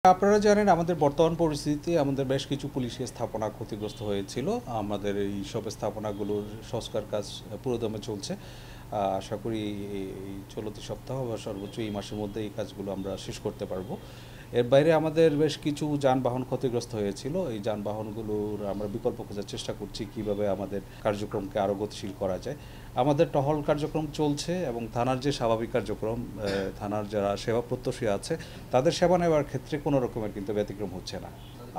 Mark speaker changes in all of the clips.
Speaker 1: আপনারা জানেন আমাদের বর্তমান পরিস্থিতিতে আমাদের বেশ কিছু পুলিশি স্থাপনা ক্ষতিগ্রস্ত হয়েছিল। আমাদের এই সব স্থাপনাগুলোর সংস্কার কাজ পুরোদমে চলছে। আশা করি এই চলতি সপ্তাহ বা সর্বোচ্চ এই মাসের মধ্যে এই কাজগুলো আমরা শেষ করতে পারবো। এর বাইরে আমাদের বেশ কিছু যানবাহন ক্ষতিগ্রস্ত হয়েছিল। এই যানবাহনগুলোর আমরা বিকল্প খোঁজার চেষ্টা করছি কীভাবে আমাদের কার্যক্রমকে আরও গতিশীল করা যায়। আমাদের টহল কার্যক্রম চলছে এবং থানার যে স্বাভাবিক কার্যক্রম, থানার যারা সেবা প্রত্যাশী আছে তাদের সেবা নেওয়ার ক্ষেত্রে কোনো রকমের কিন্তু ব্যতিক্রম হচ্ছে না।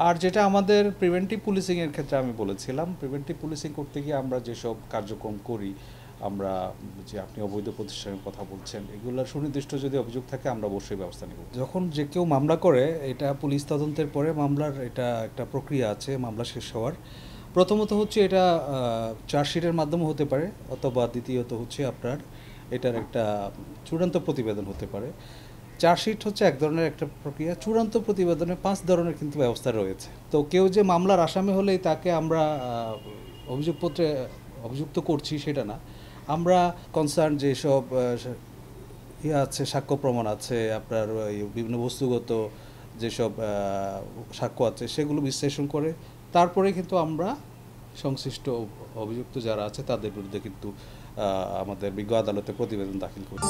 Speaker 1: আর যেটা আমাদের প্রিভেন্টিভ পুলিশিংয়ের ক্ষেত্রে আমি বলেছিলাম, প্রিভেন্টিভ পুলিশিং করতে গিয়ে আমরা যেসব কার্যক্রম করি, আমরা যে আপনি অবৈধ প্রতিষ্ঠানের কথা বলছেন, এগুলোর সুনির্দিষ্ট যদি অভিযোগ থাকে আমরা অবশ্যই ব্যবস্থা নেব। যখন যে কেউ মামলা করে, এটা পুলিশ তদন্তের পরে মামলার এটা একটা প্রক্রিয়া আছে মামলা শেষ হওয়ার। প্রথমত হচ্ছে এটা চার্জশিটের মাধ্যমে হতে পারে, অথবা দ্বিতীয়ত হচ্ছে আপনার এটার একটা চূড়ান্ত প্রতিবেদন হতে পারে। চার্জশিট হচ্ছে এক ধরনের একটা প্রক্রিয়া, চূড়ান্ত প্রতিবেদনে 5 ধরনের কিন্তু ব্যবস্থা রয়েছে। তো কেউ যে মামলার আসামি হলেই তাকে আমরা অভিযোগপত্রে অভিযুক্ত করছি সেটা না। আমরা কনসার্ন যেসব আছে, সাক্ষ্য প্রমাণ আছে, আপনার বিভিন্ন বস্তুগত যেসব সাক্ষ্য আছে সেগুলো বিশ্লেষণ করে তারপরে কিন্তু আমরা সংশ্লিষ্ট অভিযুক্ত যারা আছে তাদের বিরুদ্ধে কিন্তু আমাদের বিজ্ঞ আদালতে প্রতিবেদন দাখিল করি।